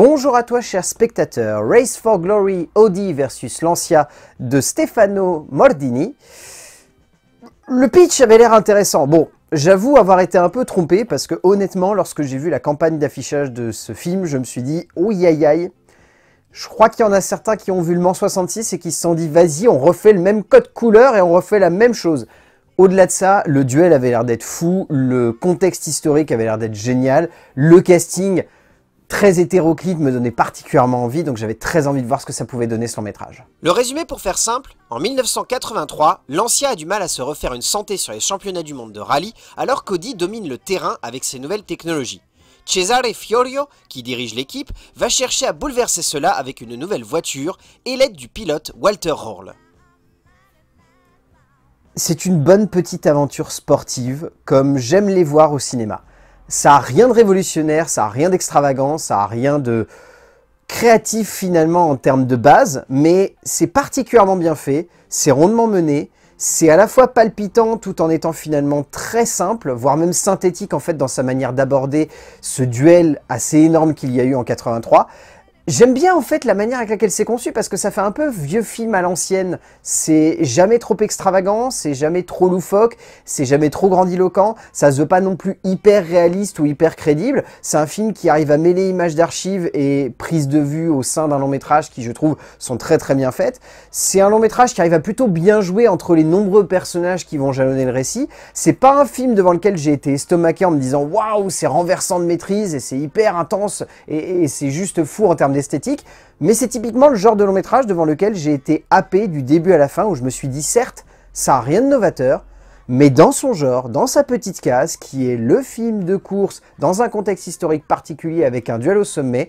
Bonjour à toi cher spectateur, Race for Glory Audi versus Lancia de Stefano Mordini. Le pitch avait l'air intéressant. Bon, j'avoue avoir été un peu trompé parce que honnêtement, lorsque j'ai vu la campagne d'affichage de ce film, je me suis dit, ouïe aïe aïe. Je crois qu'il y en a certains qui ont vu le Mans 66 et qui se sont dit, vas-y, on refait le même code couleur et on refait la même chose. Au-delà de ça, le duel avait l'air d'être fou, le contexte historique avait l'air d'être génial, le casting très hétéroclite me donnait particulièrement envie, donc j'avais très envie de voir ce que ça pouvait donner ce long métrage. Le résumé pour faire simple, en 1983, Lancia a du mal à se refaire une santé sur les championnats du monde de rallye, alors qu'Audi domine le terrain avec ses nouvelles technologies. Cesare Fiorio, qui dirige l'équipe, va chercher à bouleverser cela avec une nouvelle voiture et l'aide du pilote Walter Röhrl. C'est une bonne petite aventure sportive, comme j'aime les voir au cinéma. Ça n'a rien de révolutionnaire, ça n'a rien d'extravagant, ça n'a rien de créatif finalement en termes de base, mais c'est particulièrement bien fait, c'est rondement mené, c'est à la fois palpitant tout en étant finalement très simple, voire même synthétique en fait dans sa manière d'aborder ce duel assez énorme qu'il y a eu en 83. J'aime bien en fait la manière avec laquelle c'est conçu parce que ça fait un peu vieux film à l'ancienne. C'est jamais trop extravagant, c'est jamais trop loufoque, c'est jamais trop grandiloquent, ça se veut pas non plus hyper réaliste ou hyper crédible. C'est un film qui arrive à mêler images d'archives et prises de vue au sein d'un long métrage qui je trouve sont très bien faites. C'est un long métrage qui arrive à plutôt bien jouer entre les nombreux personnages qui vont jalonner le récit. C'est pas un film devant lequel j'ai été estomaqué en me disant waouh c'est renversant de maîtrise et c'est hyper intense et c'est juste fou en termes esthétique, mais c'est typiquement le genre de long métrage devant lequel j'ai été happé du début à la fin, où je me suis dit certes, ça n'a rien de novateur, mais dans son genre, dans sa petite case, qui est le film de course, dans un contexte historique particulier avec un duel au sommet,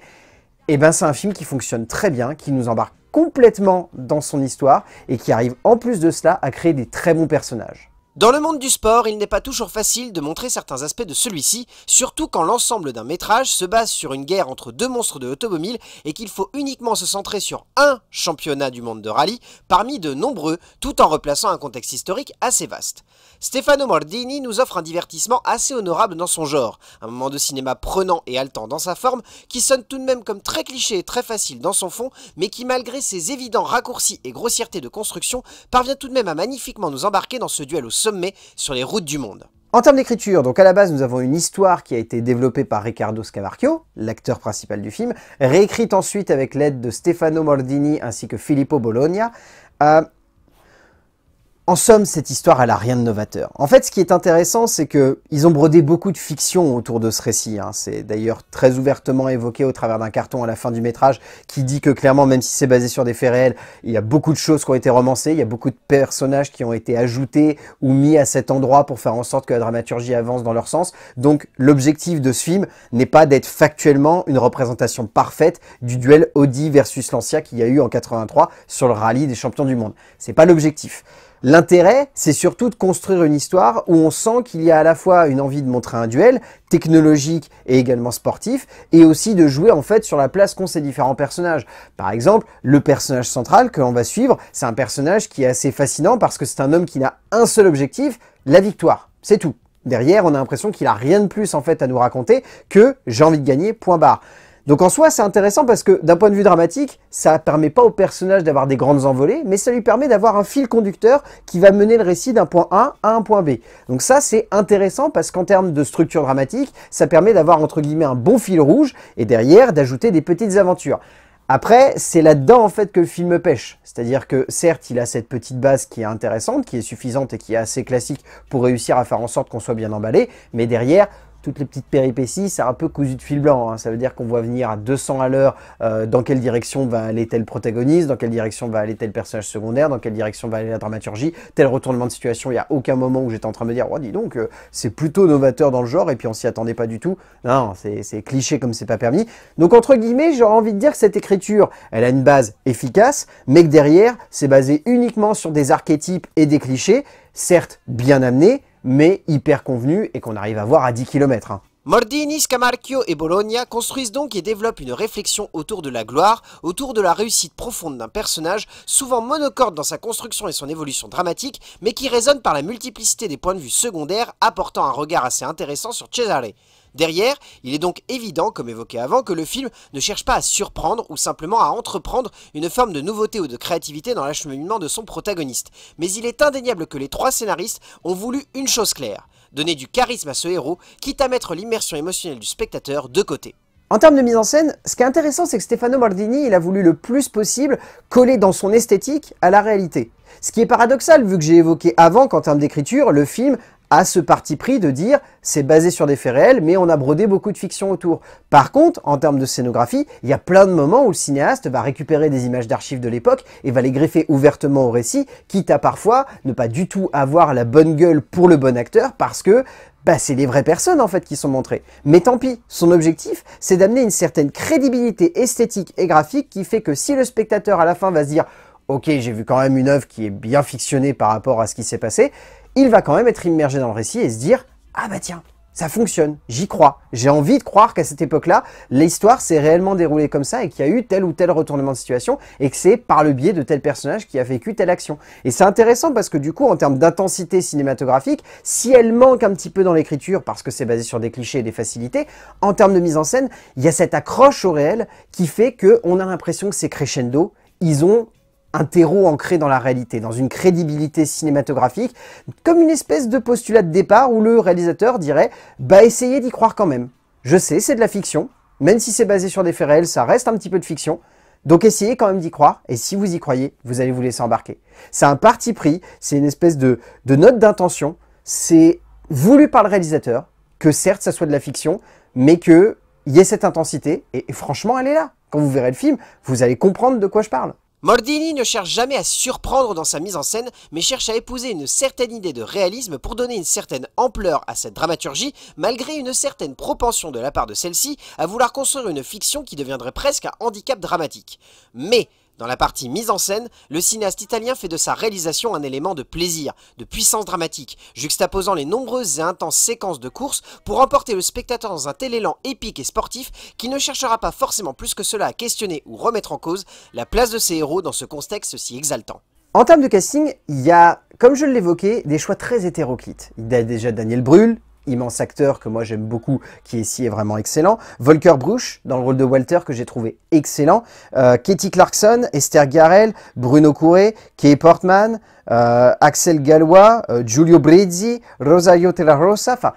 et ben c'est un film qui fonctionne très bien, qui nous embarque complètement dans son histoire, et qui arrive en plus de cela à créer des très bons personnages. Dans le monde du sport, il n'est pas toujours facile de montrer certains aspects de celui-ci, surtout quand l'ensemble d'un métrage se base sur une guerre entre deux monstres de l'automobile et qu'il faut uniquement se centrer sur un championnat du monde de rallye parmi de nombreux, tout en replaçant un contexte historique assez vaste. Stefano Mordini nous offre un divertissement assez honorable dans son genre, un moment de cinéma prenant et haletant dans sa forme, qui sonne tout de même comme très cliché et très facile dans son fond, mais qui malgré ses évidents raccourcis et grossièreté de construction, parvient tout de même à magnifiquement nous embarquer dans ce duel au sommet sur les routes du monde. En termes d'écriture, donc à la base nous avons une histoire qui a été développée par Riccardo Scamarcio, l'acteur principal du film, réécrite ensuite avec l'aide de Stefano Mordini ainsi que Filippo Bologna. En somme, cette histoire, elle a rien de novateur. En fait, ce qui est intéressant, c'est que ils ont brodé beaucoup de fiction autour de ce récit. C'est d'ailleurs très ouvertement évoqué au travers d'un carton à la fin du métrage qui dit que clairement, même si c'est basé sur des faits réels, il y a beaucoup de choses qui ont été romancées, il y a beaucoup de personnages qui ont été ajoutés ou mis à cet endroit pour faire en sorte que la dramaturgie avance dans leur sens. Donc, l'objectif de ce film n'est pas d'être factuellement une représentation parfaite du duel Audi versus Lancia qu'il y a eu en 83 sur le rallye des champions du monde. C'est pas l'objectif. L'intérêt, c'est surtout de construire une histoire où on sent qu'il y a à la fois une envie de montrer un duel technologique et également sportif, et aussi de jouer en fait sur la place qu'ont ces différents personnages. Par exemple, le personnage central que l'on va suivre, c'est un personnage qui est assez fascinant parce que c'est un homme qui n'a un seul objectif, la victoire. C'est tout. Derrière, on a l'impression qu'il a rien de plus en fait à nous raconter que j'ai envie de gagner, point barre. Donc en soi, c'est intéressant parce que d'un point de vue dramatique, ça ne permet pas au personnage d'avoir des grandes envolées, mais ça lui permet d'avoir un fil conducteur qui va mener le récit d'un point A à un point B. Donc ça, c'est intéressant parce qu'en termes de structure dramatique, ça permet d'avoir entre guillemets un bon fil rouge et derrière d'ajouter des petites aventures. Après, c'est là-dedans en fait que le film pêche. C'est-à-dire que certes, il a cette petite base qui est intéressante, qui est suffisante et qui est assez classique pour réussir à faire en sorte qu'on soit bien emballé, mais derrière, toutes les petites péripéties, c'est un peu cousu de fil blanc. Ça veut dire qu'on voit venir à 200 à l'heure dans quelle direction va aller tel protagoniste, dans quelle direction va aller tel personnage secondaire, dans quelle direction va aller la dramaturgie, tel retournement de situation. Il n'y a aucun moment où j'étais en train de me dire « Oh, dis donc, c'est plutôt novateur dans le genre » et puis on s'y attendait pas du tout. Non, c'est cliché comme c'est pas permis. Donc entre guillemets, j'aurais envie de dire que cette écriture, elle a une base efficace, mais que derrière, c'est basé uniquement sur des archétypes et des clichés, certes bien amenés, mais hyper convenu et qu'on arrive à voir à 10 km. Mordini, Scamarcio et Bologna construisent donc et développent une réflexion autour de la gloire, autour de la réussite profonde d'un personnage, souvent monocorde dans sa construction et son évolution dramatique, mais qui résonne par la multiplicité des points de vue secondaires, apportant un regard assez intéressant sur Cesare. Derrière, il est donc évident, comme évoqué avant, que le film ne cherche pas à surprendre ou simplement à entreprendre une forme de nouveauté ou de créativité dans l'acheminement de son protagoniste. Mais il est indéniable que les 3 scénaristes ont voulu une chose claire, donner du charisme à ce héros, quitte à mettre l'immersion émotionnelle du spectateur de côté. En termes de mise en scène, ce qui est intéressant, c'est que Stefano Mordini, il a voulu le plus possible coller dans son esthétique à la réalité. Ce qui est paradoxal, vu que j'ai évoqué avant qu'en termes d'écriture, le film a ce parti pris de dire c'est basé sur des faits réels, mais on a brodé beaucoup de fiction autour. Par contre, en termes de scénographie, il y a plein de moments où le cinéaste va récupérer des images d'archives de l'époque et va les greffer ouvertement au récit, quitte à parfois ne pas du tout avoir la bonne gueule pour le bon acteur, parce que c'est les vraies personnes en fait qui sont montrées. Mais tant pis, son objectif, c'est d'amener une certaine crédibilité esthétique et graphique qui fait que si le spectateur à la fin va se dire « Ok, j'ai vu quand même une œuvre qui est bien fictionnée par rapport à ce qui s'est passé », il va quand même être immergé dans le récit et se dire « Ah bah tiens, ça fonctionne, j'y crois. J'ai envie de croire qu'à cette époque-là, l'histoire s'est réellement déroulée comme ça et qu'il y a eu tel ou tel retournement de situation et que c'est par le biais de tel personnage qui a vécu telle action. » Et c'est intéressant parce que du coup, en termes d'intensité cinématographique, si elle manque un petit peu dans l'écriture parce que c'est basé sur des clichés et des facilités, en termes de mise en scène, il y a cette accroche au réel qui fait qu'on a l'impression que c'est crescendo. Ils ont un terreau ancré dans la réalité, dans une crédibilité cinématographique, comme une espèce de postulat de départ où le réalisateur dirait « Bah essayez d'y croire quand même. Je sais, c'est de la fiction, même si c'est basé sur des faits réels, ça reste un petit peu de fiction, donc essayez quand même d'y croire, et si vous y croyez, vous allez vous laisser embarquer. » C'est un parti pris, c'est une espèce de note d'intention, c'est voulu par le réalisateur, que certes ça soit de la fiction, mais qu'il y ait cette intensité, et franchement elle est là. Quand vous verrez le film, vous allez comprendre de quoi je parle. Mordini ne cherche jamais à surprendre dans sa mise en scène, mais cherche à épouser une certaine idée de réalisme pour donner une certaine ampleur à cette dramaturgie, malgré une certaine propension de la part de celle-ci à vouloir construire une fiction qui deviendrait presque un handicap dramatique. Mais, dans la partie mise en scène, le cinéaste italien fait de sa réalisation un élément de plaisir, de puissance dramatique, juxtaposant les nombreuses et intenses séquences de course pour emporter le spectateur dans un tel élan épique et sportif qui ne cherchera pas forcément plus que cela à questionner ou remettre en cause la place de ses héros dans ce contexte si exaltant. En termes de casting, il y a, comme je l'évoquais, des choix très hétéroclites. Il y a déjà Daniel Brühl, immense acteur que moi j'aime beaucoup, qui ici est vraiment excellent. Volker Bruch, dans le rôle de Walter, que j'ai trouvé excellent. Katie Clarkson, Esther Garel, Bruno Courret, Kay Portman, Axel Gallois, Giulio Brezzi, Rosario Rosa, enfin,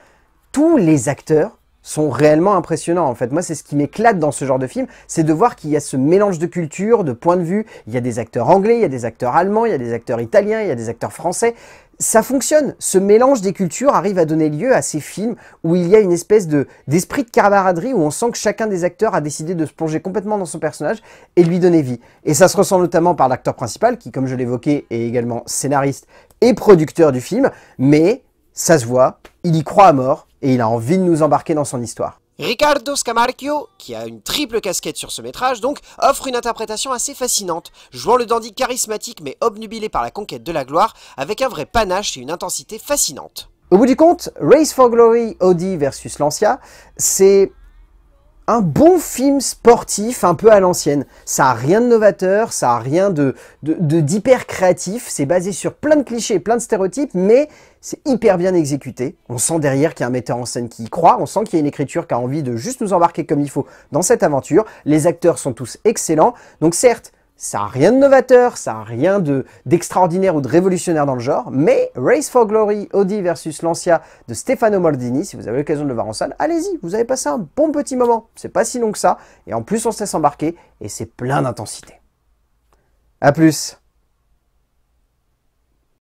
tous les acteurs sont réellement impressionnants en fait. Moi, c'est ce qui m'éclate dans ce genre de film, c'est de voir qu'il y a ce mélange de cultures, de points de vue. Il y a des acteurs anglais, il y a des acteurs allemands, il y a des acteurs italiens, il y a des acteurs français. Ça fonctionne. Ce mélange des cultures arrive à donner lieu à ces films où il y a une espèce d'esprit de camaraderie, où on sent que chacun des acteurs a décidé de se plonger complètement dans son personnage et lui donner vie. Et ça se ressent notamment par l'acteur principal, qui, comme je l'évoquais, est également scénariste et producteur du film, mais ça se voit, il y croit à mort et il a envie de nous embarquer dans son histoire. Riccardo Scamarcio, qui a une triple casquette sur ce métrage donc, offre une interprétation assez fascinante, jouant le dandy charismatique mais obnubilé par la conquête de la gloire, avec un vrai panache et une intensité fascinante. Au bout du compte, Race for Glory, Audi versus Lancia, c'est un bon film sportif un peu à l'ancienne. Ça a rien de novateur, ça a rien d'hyper créatif, c'est basé sur plein de clichés, plein de stéréotypes, mais c'est hyper bien exécuté. On sent derrière qu'il y a un metteur en scène qui y croit, on sent qu'il y a une écriture qui a envie de juste nous embarquer comme il faut dans cette aventure. Les acteurs sont tous excellents, donc certes, ça n'a rien de novateur, ça n'a rien d'extraordinaire ou de révolutionnaire dans le genre, mais Race for Glory, Audi versus Lancia de Stefano Mordini, si vous avez l'occasion de le voir en salle, allez-y, vous avez passé un bon petit moment. C'est pas si long que ça, et en plus on se laisse embarquer, et c'est plein d'intensité. A plus.